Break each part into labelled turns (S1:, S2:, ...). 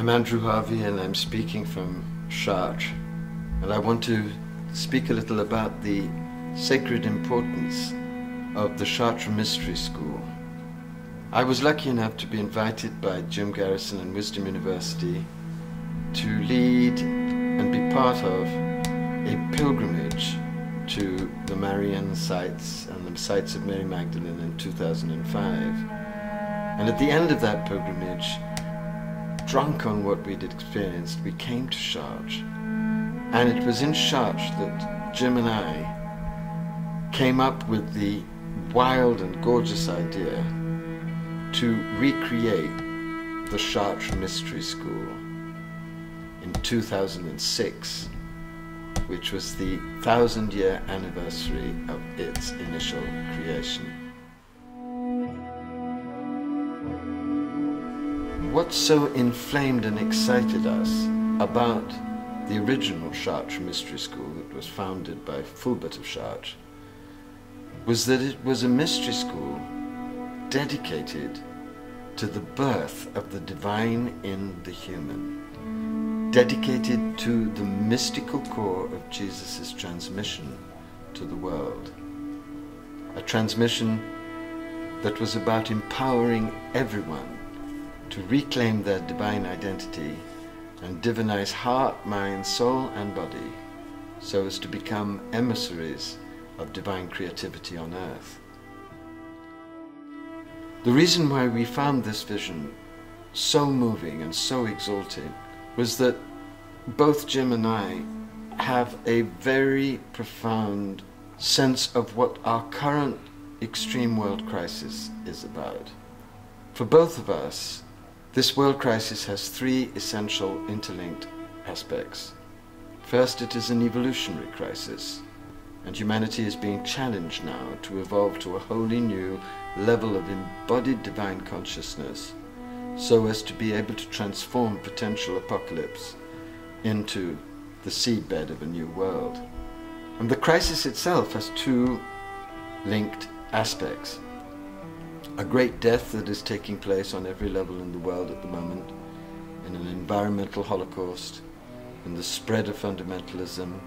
S1: I'm Andrew Harvey and I'm speaking from Chartres, and I want to speak a little about the sacred importance of the Chartres Mystery School. I was lucky enough to be invited by Jim Garrison and Wisdom University to lead and be part of a pilgrimage to the Marian sites and the sites of Mary Magdalene in 2005. And at the end of that pilgrimage, drunk on what we'd experienced, we came to Chartres. And it was in Chartres that Jim and I came up with the wild and gorgeous idea to recreate the Chartres Mystery School in 2006, which was the 1,000-year anniversary of its initial creation. What so inflamed and excited us about the original Chartres Mystery School that was founded by Fulbert of Chartres was that it was a mystery school dedicated to the birth of the divine in the human, dedicated to the mystical core of Jesus' transmission to the world, a transmission that was about empowering everyone to reclaim their divine identity and divinize heart, mind, soul and body so as to become emissaries of divine creativity on earth. The reason why we found this vision so moving and so exalting was that both Jim and I have a very profound sense of what our current extreme world crisis is about. For both of us, this world crisis has three essential interlinked aspects. First, it is an evolutionary crisis, and humanity is being challenged now to evolve to a wholly new level of embodied divine consciousness so as to be able to transform potential apocalypse into the seedbed of a new world. And the crisis itself has two linked aspects. A great death that is taking place on every level in the world at the moment, in an environmental holocaust, in the spread of fundamentalism,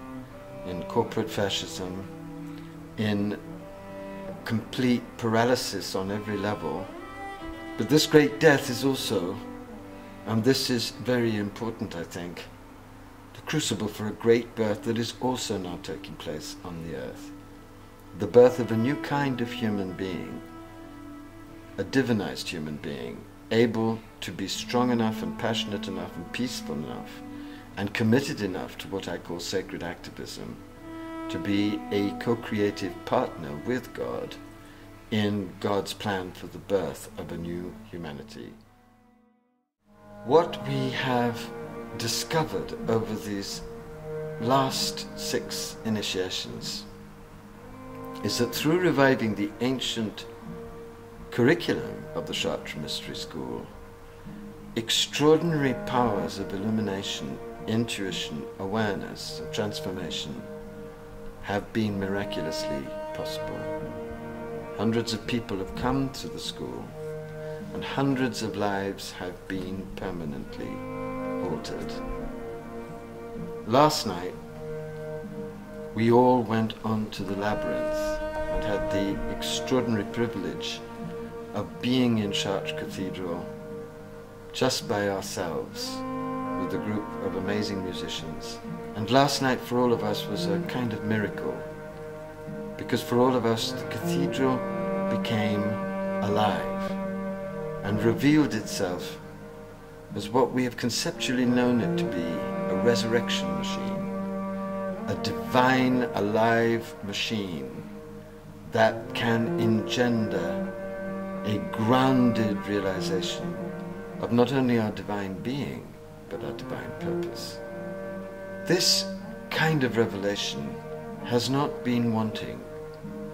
S1: in corporate fascism, in complete paralysis on every level. But this great death is also, and this is very important I think, the crucible for a great birth that is also now taking place on the earth. The birth of a new kind of human being, a divinized human being, able to be strong enough and passionate enough and peaceful enough and committed enough to what I call sacred activism, to be a co-creative partner with God in God's plan for the birth of a new humanity. What we have discovered over these last 6 initiations is that through reviving the ancient curriculum of the Chartres Mystery School, extraordinary powers of illumination, intuition, awareness, transformation have been miraculously possible. Hundreds of people have come to the school and hundreds of lives have been permanently altered. Last night we all went on to the labyrinth and had the extraordinary privilege of being in Chartres Cathedral just by ourselves with a group of amazing musicians. And last night for all of us was a kind of miracle, because for all of us the cathedral became alive and revealed itself as what we have conceptually known it to be, a resurrection machine, a divine alive machine that can engender a grounded realization of not only our divine being, but our divine purpose. This kind of revelation has not been wanting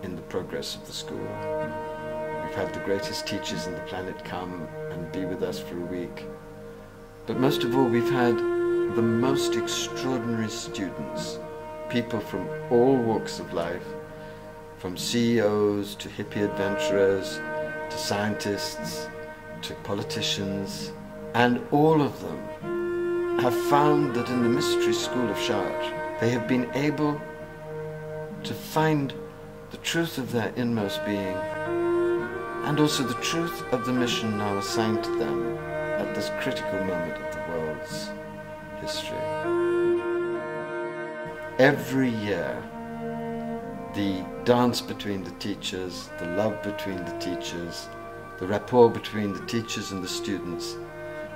S1: in the progress of the school. We've had the greatest teachers on the planet come and be with us for a week. But most of all, we've had the most extraordinary students, people from all walks of life, from CEOs to hippie adventurers, to scientists, to politicians, and all of them have found that in the mystery school of Chartres, they have been able to find the truth of their inmost being and also the truth of the mission now assigned to them at this critical moment of the world's history. Every year, the dance between the teachers, the love between the teachers, the rapport between the teachers and the students,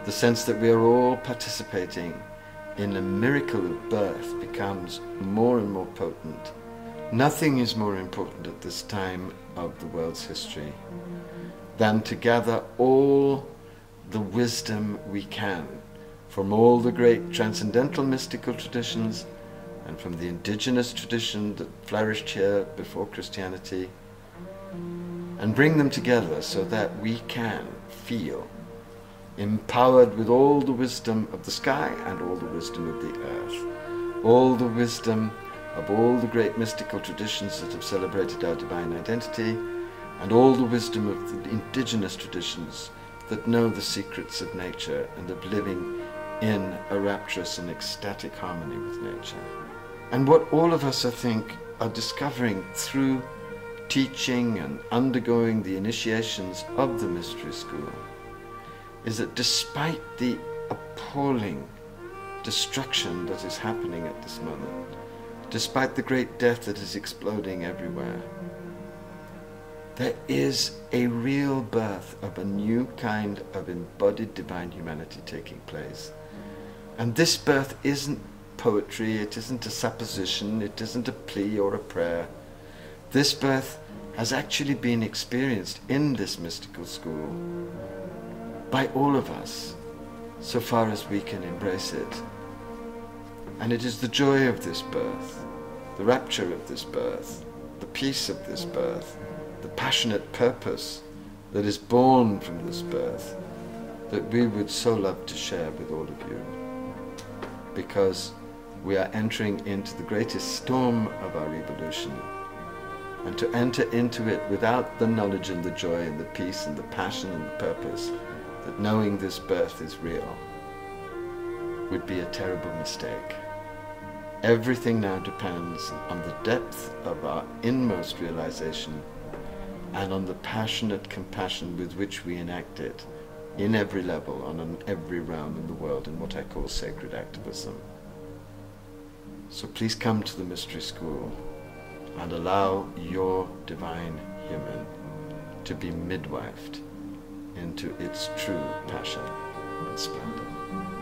S1: the sense that we are all participating in a miracle of birth becomes more and more potent. Nothing is more important at this time of the world's history than to gather all the wisdom we can from all the great transcendental mystical traditions and from the indigenous tradition that flourished here before Christianity, and bring them together so that we can feel empowered with all the wisdom of the sky and all the wisdom of the earth, all the wisdom of all the great mystical traditions that have celebrated our divine identity, and all the wisdom of the indigenous traditions that know the secrets of nature and of living in a rapturous and ecstatic harmony with nature. And what all of us, I think, are discovering through teaching and undergoing the initiations of the mystery school is that despite the appalling destruction that is happening at this moment, despite the great death that is exploding everywhere, there is a real birth of a new kind of embodied divine humanity taking place. And this birth isn't poetry, it isn't a supposition, it isn't a plea or a prayer. This birth has actually been experienced in this mystical school by all of us, so far as we can embrace it. And it is the joy of this birth, the rapture of this birth, the peace of this birth, the passionate purpose that is born from this birth that we would so love to share with all of you, because we are entering into the greatest storm of our evolution, and to enter into it without the knowledge and the joy and the peace and the passion and the purpose that knowing this birth is real would be a terrible mistake. Everything now depends on the depth of our inmost realization and on the passionate compassion with which we enact it in every level, on every realm in the world, in what I call sacred activism. So please come to the mystery school and allow your divine human to be midwifed into its true passion and splendor.